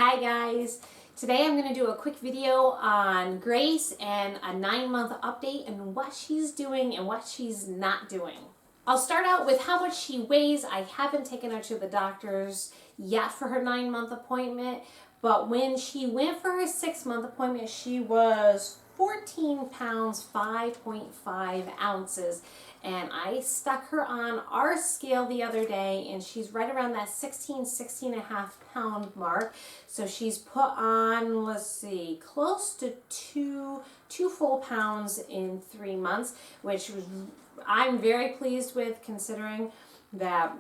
Hi guys, today I'm going to do a quick video on Grace and a 9-month update and what she's doing and what she's not doing. I'll start out with how much she weighs. I haven't taken her to the doctor's yet for her 9-month appointment, but when she went for her 6-month appointment, she was 14 pounds, 5.5 ounces. And I stuck her on our scale the other day, and she's right around that 16 and a half pound mark. So she's put on, let's see, close to two full pounds in 3 months, which was, I'm very pleased with, considering that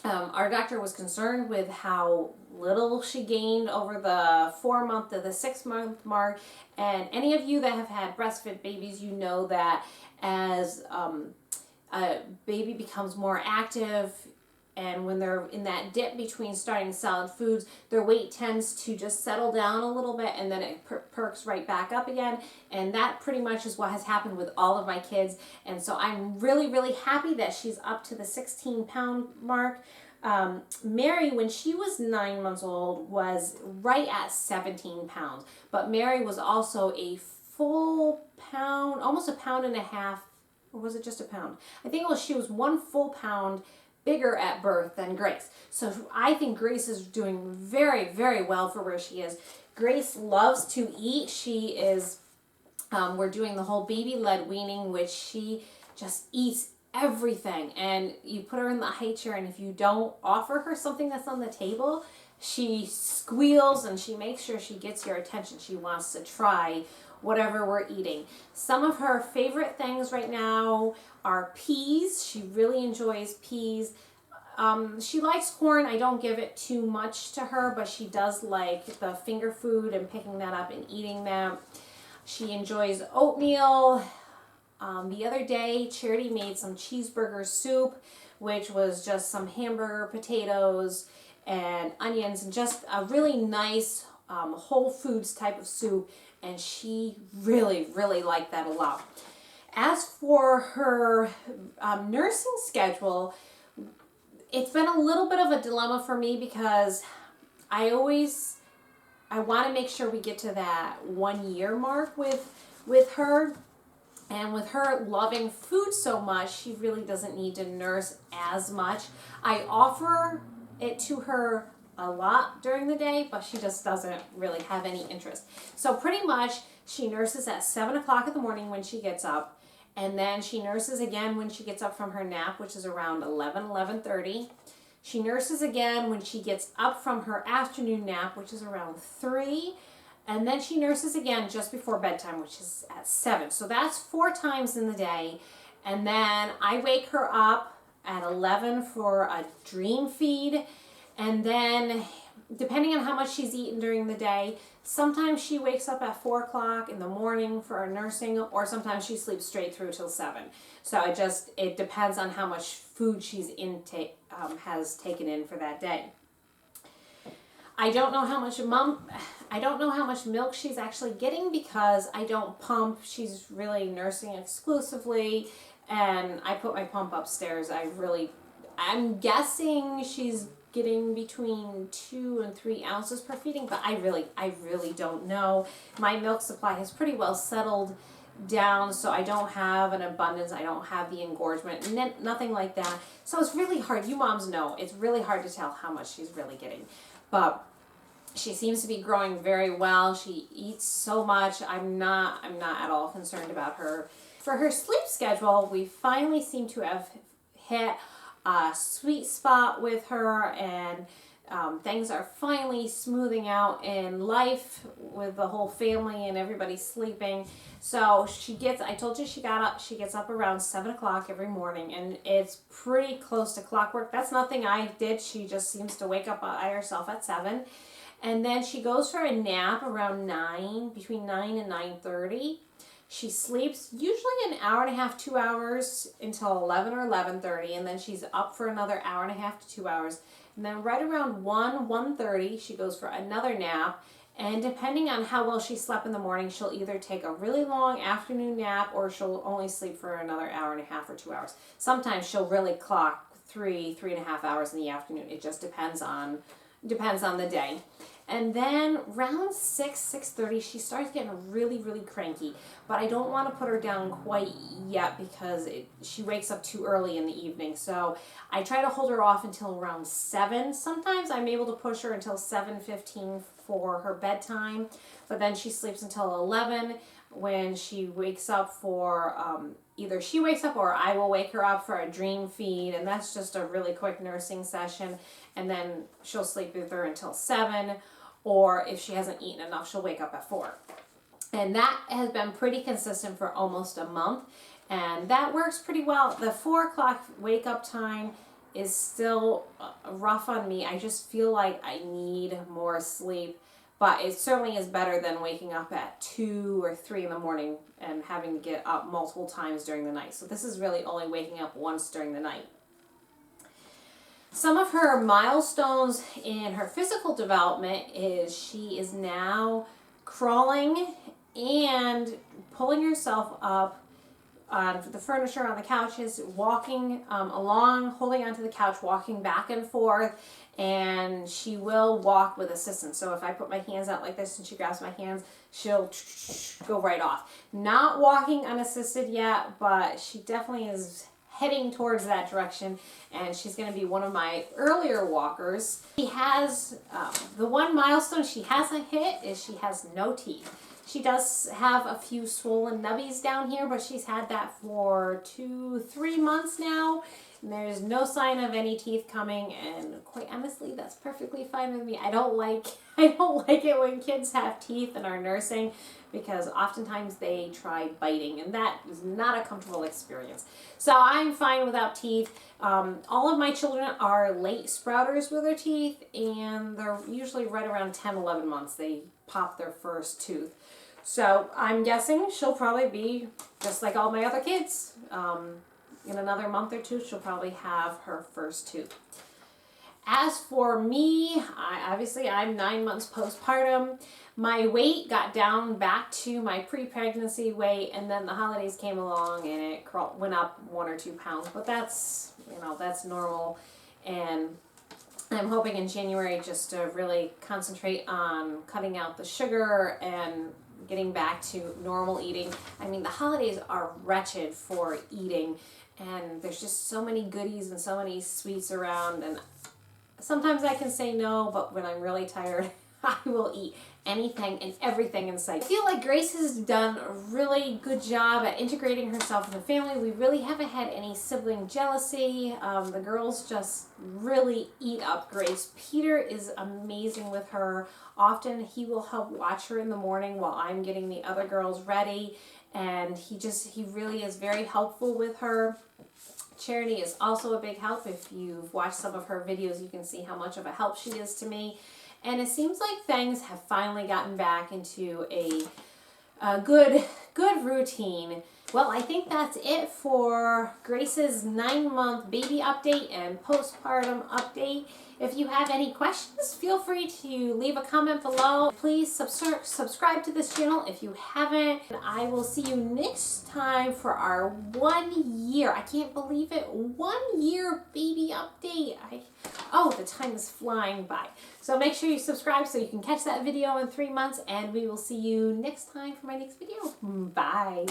our doctor was concerned with how little she gained over the 4-month to the 6-month mark. And any of you that have had breastfed babies, you know that as a baby becomes more active, and when they're in that dip between starting solid foods, their weight tends to just settle down a little bit, and then it perks right back up again. And that pretty much is what has happened with all of my kids. And so I'm really happy that she's up to the 16-pound mark. Mary, when she was 9 months old, was right at 17 pounds. But Mary was also a full pound, almost a pound and a half, or was it just a pound? I think it was, she was 1 full pound bigger at birth than Grace. So I think Grace is doing very well for where she is. Grace loves to eat. She is, we're doing the whole baby-led weaning, which she just eats everything. And you put her in the high chair, and if you don't offer her something that's on the table, she squeals and she makes sure she gets your attention. She wants to try whatever we're eating. Some of her favorite things right now are peas. She really enjoys peas. She likes corn. I don't give it too much to her, but she does like the finger food and picking that up and eating that. She enjoys oatmeal. The other day, Charity made some cheeseburger soup, which was just some hamburger, potatoes, and onions, and just a really nice whole foods type of soup, and she really liked that a lot. As for her nursing schedule, it's been a little bit of a dilemma for me, because I want to make sure we get to that 1-year mark with her. And with her loving food so much, she really doesn't need to nurse as much. I offer it to her a lot during the day, but she just doesn't really have any interest. So pretty much she nurses at 7 o'clock in the morning when she gets up, and then she nurses again when she gets up from her nap, which is around 11:30. She nurses again when she gets up from her afternoon nap, which is around 3. And then she nurses again just before bedtime, which is at 7. So that's 4 times in the day. And then I wake her up at 11 for a dream feed. And then, depending on how much she's eaten during the day, sometimes she wakes up at 4 o'clock in the morning for her nursing, or sometimes she sleeps straight through till 7. So it depends on how much food she's has taken in for that day. I don't know how much milk she's actually getting, because I don't pump. She's really nursing exclusively, and I put my pump upstairs. I'm guessing she's getting between 2 and 3 ounces per feeding, but I really don't know. My milk supply has pretty well settled down, so I don't have an abundance. I don't have the engorgement, nothing like that. So it's really hard. You moms know it's really hard to tell how much she's really getting. But she seems to be growing very well. She eats so much. I'm not at all concerned about her. For her sleep schedule, we finally seem to have hit a sweet spot with her, and things are finally smoothing out in life with the whole family and everybody sleeping. So I told you she gets up around 7 o'clock every morning, and it's pretty close to clockwork. That's nothing I did. She just seems to wake up by herself at 7. And then she goes for a nap around 9, between 9 and 9:30. She sleeps usually an hour and a half, 2 hours, until 11 or 11:30, and then she's up for another hour and a half to 2 hours. And then right around 1:30, she goes for another nap. And depending on how well she slept in the morning, she'll either take a really long afternoon nap, or she'll only sleep for another hour and a half or 2 hours. Sometimes she'll really clock 3.5 hours in the afternoon. It just depends on the day. And then around 6:30, she starts getting really, really cranky. But I don't want to put her down quite yet because she wakes up too early in the evening. So I try to hold her off until around 7. Sometimes I'm able to push her until 7:15 for her bedtime. But then she sleeps until 11 when she wakes up for either she wakes up or I will wake her up for a dream feed, and that's just a really quick nursing session, and then she'll sleep with her until 7, or if she hasn't eaten enough, she'll wake up at 4. And that has been pretty consistent for almost a month, and that works pretty well. The 4 o'clock wake up time is still rough on me. I just feel like I need more sleep. But it certainly is better than waking up at 2 or 3 in the morning and having to get up multiple times during the night. So this is really only waking up once during the night. Some of her milestones in her physical development is she is now crawling and pulling herself up on the furniture, on the couches, walking along, holding onto the couch, walking back and forth, and she will walk with assistance. So if I put my hands out like this and she grabs my hands, she'll go right off. Not walking unassisted yet, but she definitely is heading towards that direction, and she's going to be one of my earlier walkers. She has, the one milestone she hasn't hit is she has no teeth. She does have a few swollen nubbies down here, but she's had that for 2-3 months now. And there's no sign of any teeth coming, and quite honestly, that's perfectly fine with me. I don't like it when kids have teeth and are nursing, because oftentimes they try biting, and that is not a comfortable experience. So I'm fine without teeth. All of my children are late sprouters with their teeth, and they're usually right around 10-11 months they pop their first tooth. So I'm guessing she'll probably be just like all my other kids. In another month or 2, she'll probably have her first tooth. As for me, I'm 9 months postpartum. My weight got down back to my pre-pregnancy weight, and then the holidays came along and it went up 1 or 2 pounds. But that's normal, and I'm hoping in January just to really concentrate on cutting out the sugar and getting back to normal eating. I mean, the holidays are wretched for eating, and there's just so many goodies and so many sweets around, and sometimes I can say no, but when I'm really tired, I will eat anything and everything in sight. I feel like Grace has done a really good job at integrating herself in the family. We really haven't had any sibling jealousy. The girls just really eat up Grace. Peter is amazing with her. Often he will help watch her in the morning while I'm getting the other girls ready, and he really is very helpful with her. Charity is also a big help. If you've watched some of her videos, you can see how much of a help she is to me. And it seems like things have finally gotten back into a good routine. Well, I think that's it for Grace's 9-month baby update and postpartum update. If you have any questions, feel free to leave a comment below. Please subscribe to this channel if you haven't. And I will see you next time for our 1 year, I can't believe it, 1 year baby update. Oh, the time is flying by. So make sure you subscribe so you can catch that video in 3 months, and we will see you next time for my next video. Bye.